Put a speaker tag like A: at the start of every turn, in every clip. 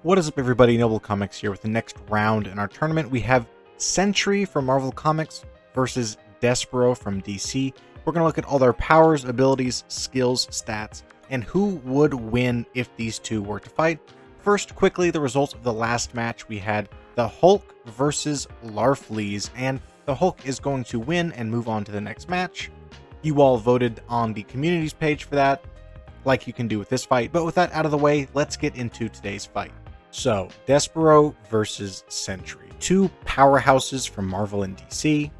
A: What is up, everybody? Noble Comics here with the next round in our tournament. We have Sentry from Marvel Comics versus Despero from DC. We're going to look at all their powers, abilities, skills, stats, and who would win if these two were to fight. First, quickly, the results of the last match. We had the Hulk versus Larfleeze, and the Hulk is going to win and move on to the next match. You all voted on the communities page for that, like you can do with this fight. But with that out of the way, let's get into today's fight. So, Despero versus Sentry, two powerhouses from Marvel and DC,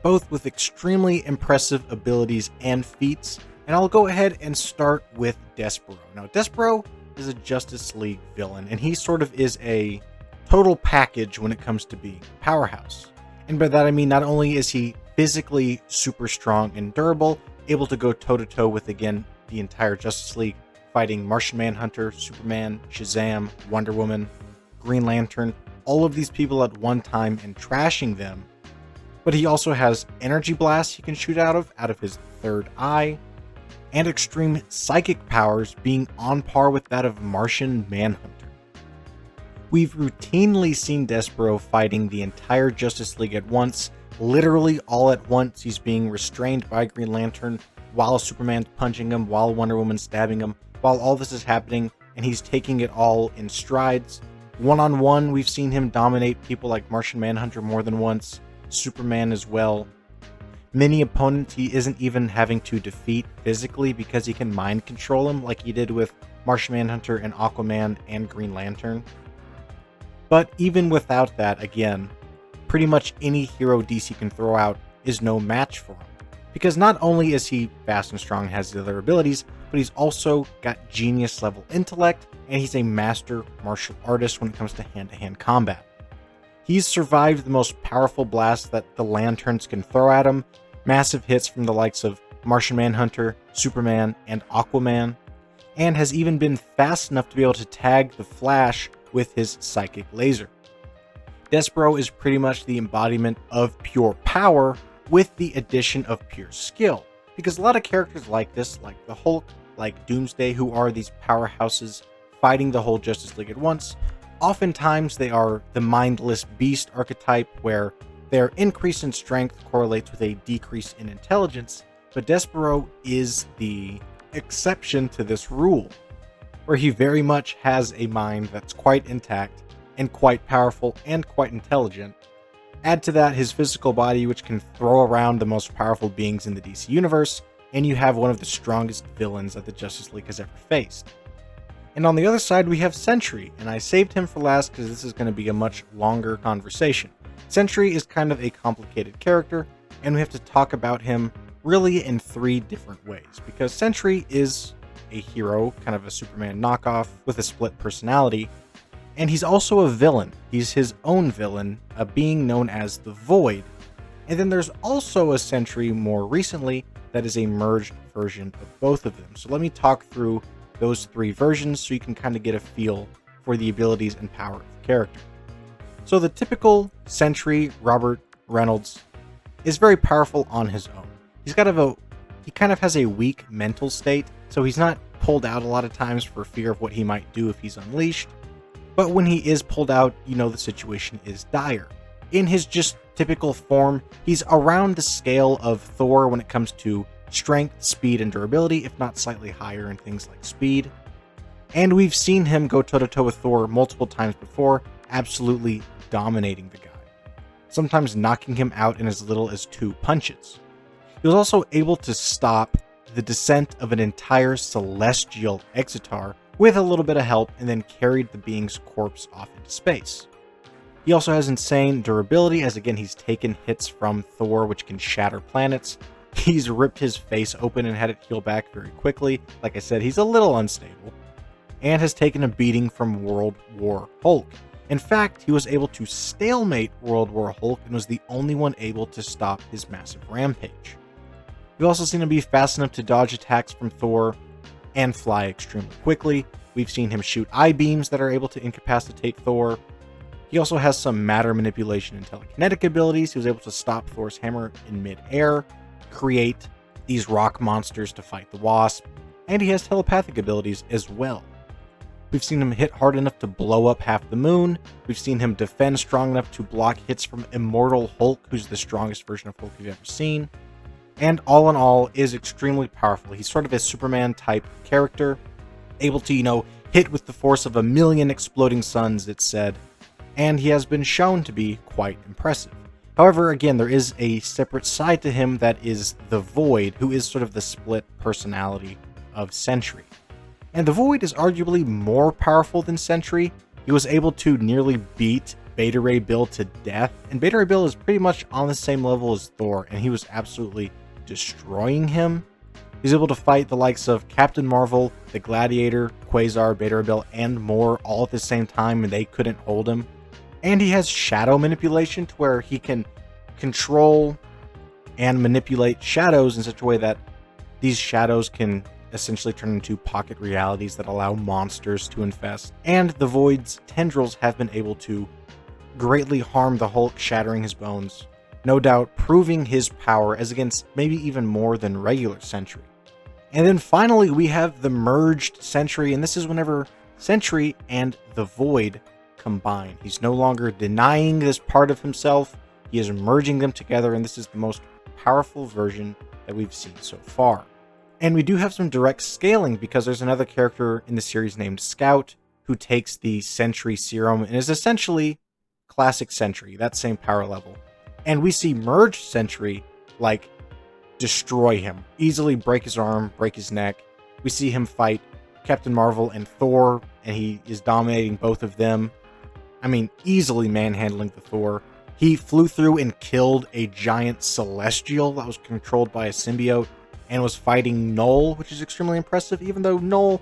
A: both with extremely impressive abilities and feats, and I'll go ahead and start with Despero. Now, Despero is a Justice League villain, and he sort of is a total package when it comes to being a powerhouse. And by that I mean not only is he physically super strong and durable, able to go toe-to-toe with, again, the entire Justice League, fighting Martian Manhunter, Superman, Shazam, Wonder Woman, Green Lantern, all of these people at one time and trashing them. But he also has energy blasts he can shoot out of his third eye, and extreme psychic powers being on par with that of Martian Manhunter. We've routinely seen Despero fighting the entire Justice League at once, literally all at once. He's being restrained by Green Lantern while Superman's punching him, while Wonder Woman's stabbing him, while all this is happening, and he's taking it all in strides. One-on-one, we've seen him dominate people like Martian Manhunter more than once, Superman as well. Many opponents he isn't even having to defeat physically because he can mind control them like he did with Martian Manhunter and Aquaman and Green Lantern. But even without that, again, pretty much any hero DC can throw out is no match for him. Because not only is he fast and strong and has the other abilities, but he's also got genius level intellect, and he's a master martial artist when it comes to hand-to-hand combat. He's survived the most powerful blasts that the Lanterns can throw at him, massive hits from the likes of Martian Manhunter, Superman, and Aquaman, and has even been fast enough to be able to tag the Flash with his psychic laser. Despero is pretty much the embodiment of pure power with the addition of pure skill, because a lot of characters like this, like the Hulk, like Doomsday, who are these powerhouses fighting the whole Justice League at once, oftentimes they are the mindless beast archetype where their increase in strength correlates with a decrease in intelligence, but Despero is the exception to this rule, where he very much has a mind that's quite intact and quite powerful and quite intelligent. Add to that his physical body, which can throw around the most powerful beings in the DC universe, and you have one of the strongest villains that the Justice League has ever faced. And on the other side, we have Sentry, and I saved him for last because this is going to be a much longer conversation. Sentry is kind of a complicated character, and we have to talk about him really in three different ways, because Sentry is a hero, kind of a Superman knockoff with a split personality, and he's also a villain. He's his own villain, a being known as the Void. And then there's also a Sentry more recently that is a merged version of both of them. So let me talk through those three versions so you can kind of get a feel for the abilities and power of the character. So the typical Sentry, Robert Reynolds, is very powerful on his own. He kind of has a weak mental state, so he's not pulled out a lot of times for fear of what he might do if he's unleashed. But when he is pulled out, you know the situation is dire. In his just typical form, he's around the scale of Thor when it comes to strength, speed, and durability, if not slightly higher in things like speed. And we've seen him go toe-to-toe with Thor multiple times before, absolutely dominating the guy, sometimes knocking him out in as little as 2 punches. He was also able to stop the descent of an entire celestial Exitar with a little bit of help, and then carried the being's corpse off into space. He also has insane durability, as again he's taken hits from Thor which can shatter planets. He's ripped his face open and had it heal back very quickly. Like I said, he's a little unstable, and has taken a beating from World War Hulk. In fact, he was able to stalemate World War Hulk and was the only one able to stop his massive rampage. We've also seen him be fast enough to dodge attacks from Thor and fly extremely quickly. We've seen him shoot eye beams that are able to incapacitate Thor. He also has some matter manipulation and telekinetic abilities. He was able to stop Thor's hammer in mid-air, create these rock monsters to fight the Wasp, and he has telepathic abilities as well. We've seen him hit hard enough to blow up half the moon. We've seen him defend strong enough to block hits from Immortal Hulk, who's the strongest version of Hulk you've ever seen. And all in all, is extremely powerful. He's sort of a Superman-type character, able to, hit with the force of 1,000,000 exploding suns, it's said. And he has been shown to be quite impressive. However, again, there is a separate side to him that is the Void, who is sort of the split personality of Sentry. And the Void is arguably more powerful than Sentry. He was able to nearly beat Beta Ray Bill to death, and Beta Ray Bill is pretty much on the same level as Thor, and he was absolutely destroying him. He's able to fight the likes of Captain Marvel, the Gladiator, Quasar, Beta Ray Bill, and more all at the same time, and they couldn't hold him. And he has shadow manipulation to where he can control and manipulate shadows in such a way that these shadows can essentially turn into pocket realities that allow monsters to infest. And the Void's tendrils have been able to greatly harm the Hulk, shattering his bones. No doubt proving his power as against maybe even more than regular Sentry. And then finally we have the merged Sentry, and this is whenever Sentry and the Void combine. He's no longer denying this part of himself, he is merging them together, and this is the most powerful version that we've seen so far. And we do have some direct scaling because there's another character in the series named Scout who takes the Sentry serum and is essentially classic Sentry, that same power level. And we see merged Sentry destroy him, easily break his arm, break his neck. We see him fight Captain Marvel and Thor, and he is dominating both of them. I mean, easily manhandling the Thor. He flew through and killed a giant Celestial that was controlled by a symbiote and was fighting Null, which is extremely impressive, even though Null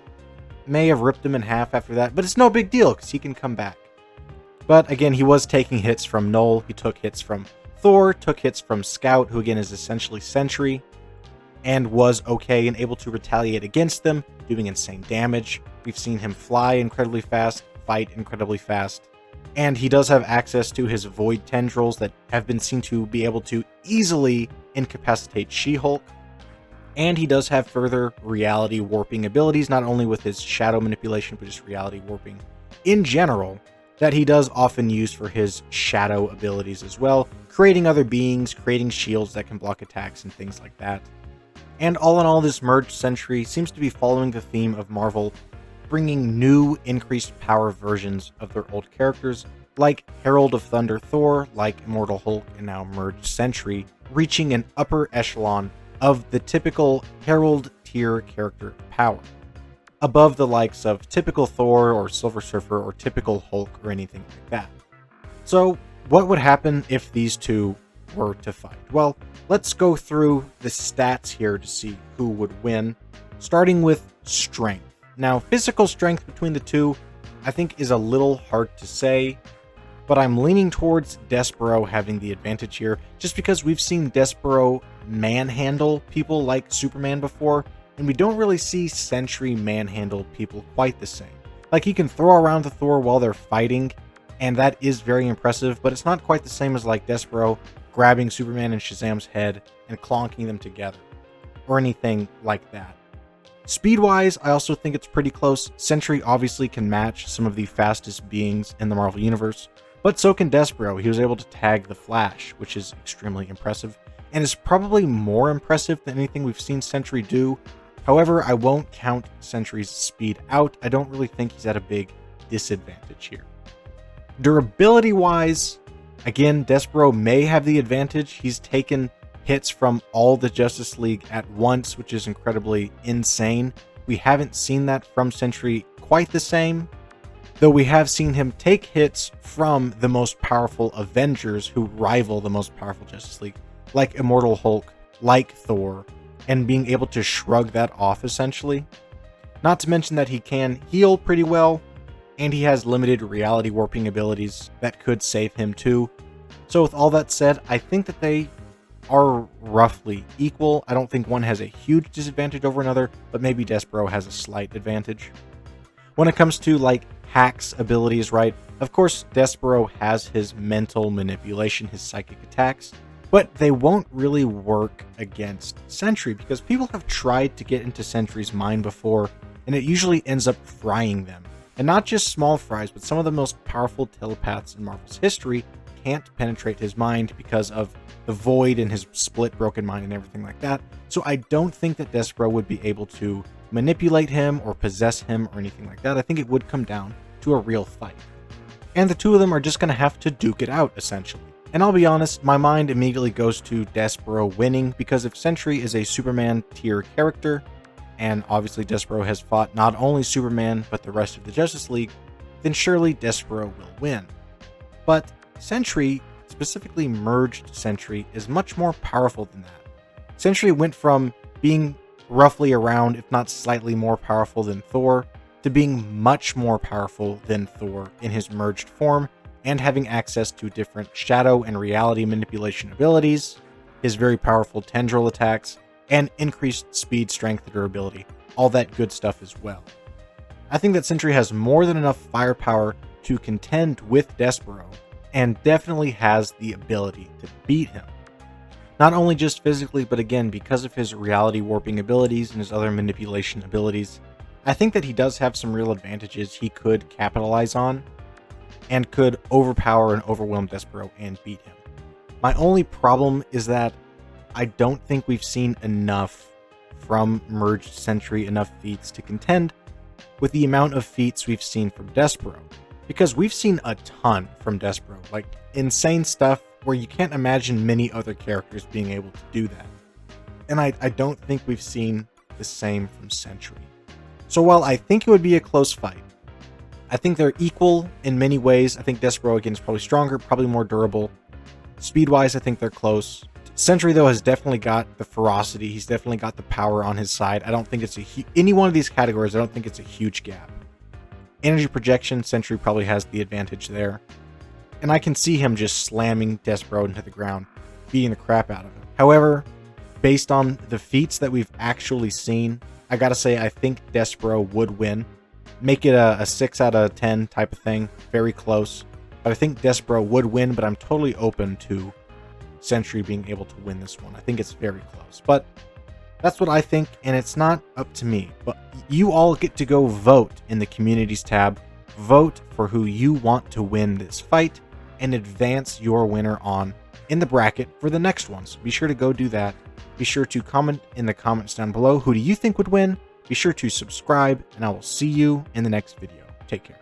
A: may have ripped him in half after that. But it's no big deal because he can come back. But again, he was taking hits from Null. He took hits from Thor, took hits from Scout, who again is essentially Sentry, and was okay and able to retaliate against them, doing insane damage. We've seen him fly incredibly fast, fight incredibly fast. And he does have access to his Void tendrils that have been seen to be able to easily incapacitate She-Hulk. And he does have further reality warping abilities, not only with his shadow manipulation, but just reality warping in general, that he does often use for his shadow abilities as well, creating other beings, creating shields that can block attacks and things like that. And all in all, this merged Sentry seems to be following the theme of Marvel bringing new, increased power versions of their old characters, like Herald of Thunder Thor, like Immortal Hulk, and now merged Sentry, reaching an upper echelon of the typical Herald tier character power, above the likes of typical Thor or Silver Surfer or typical Hulk or anything like that. So, what would happen if these two were to fight? Well, let's go through the stats here to see who would win, starting with strength. Now, physical strength between the two, I think, is a little hard to say, but I'm leaning towards Despero having the advantage here, just because we've seen Despero manhandle people like Superman before, and we don't really see Sentry manhandle people quite the same. Like, he can throw around the Thor while they're fighting, and that is very impressive, but it's not quite the same as like Despero grabbing Superman and Shazam's head and clonking them together, or anything like that. Speed-wise, I also think it's pretty close. Sentry obviously can match some of the fastest beings in the Marvel Universe, but so can Despero. He was able to tag the Flash, which is extremely impressive, and is probably more impressive than anything we've seen Sentry do. However, I won't count Sentry's speed out. I don't really think he's at a big disadvantage here. Durability-wise, again, Despero may have the advantage. He's taken hits from all the Justice League at once, which is incredibly insane. We haven't seen that from Sentry quite the same, though we have seen him take hits from the most powerful Avengers who rival the most powerful Justice League, like Immortal Hulk, like Thor, and being able to shrug that off essentially. Not to mention that he can heal pretty well, and he has limited reality warping abilities that could save him too. So with all that said, I think that they are roughly equal. I don't think one has a huge disadvantage over another, but maybe Despero has a slight advantage. When it comes to like hacks abilities, right? Of course, Despero has his mental manipulation, his psychic attacks, but they won't really work against Sentry because people have tried to get into Sentry's mind before, and it usually ends up frying them. And not just small fries, but some of the most powerful telepaths in Marvel's history can't penetrate his mind because of the void and his split broken mind and everything like that. So I don't think that Despero would be able to manipulate him or possess him or anything like that. I think it would come down to a real fight. And the two of them are just going to have to duke it out, essentially. And I'll be honest, my mind immediately goes to Despero winning, because if Sentry is a Superman tier character, and obviously Despero has fought not only Superman, but the rest of the Justice League, then surely Despero will win. But Sentry, specifically merged Sentry, is much more powerful than that. Sentry went from being roughly around, if not slightly more powerful than Thor, to being much more powerful than Thor in his merged form, and having access to different shadow and reality manipulation abilities, his very powerful tendril attacks, and increased speed, strength, and durability. All that good stuff as well. I think that Sentry has more than enough firepower to contend with Despero, and definitely has the ability to beat him. Not only just physically, but again, because of his reality warping abilities and his other manipulation abilities, I think that he does have some real advantages he could capitalize on, and could overpower and overwhelm Despero and beat him. My only problem is that I don't think we've seen enough from merged Sentry, enough feats to contend with the amount of feats we've seen from Despero. Because we've seen a ton from Despero, like insane stuff where you can't imagine many other characters being able to do that. And I don't think we've seen the same from Sentry. So while I think it would be a close fight, I think they're equal in many ways. I think Despero, again, is probably stronger, probably more durable. Speed-wise, I think they're close. Sentry, though, has definitely got the ferocity. He's definitely got the power on his side. I don't think it's any one of these categories, I don't think it's a huge gap. Energy projection, Sentry probably has the advantage there. And I can see him just slamming Despero into the ground, beating the crap out of him. However, based on the feats that we've actually seen, I gotta say, I think Despero would win. Make it a 6 out of 10 type of thing. Very close. But I think Despero would win, but I'm totally open to Sentry being able to win this one. I think it's very close. But that's what I think, and it's not up to me. But you all get to go vote in the communities tab. Vote for who you want to win this fight, and advance your winner on in the bracket for the next one. So be sure to go do that. Be sure to comment in the comments down below. Who do you think would win? Be sure to subscribe, and I will see you in the next video. Take care.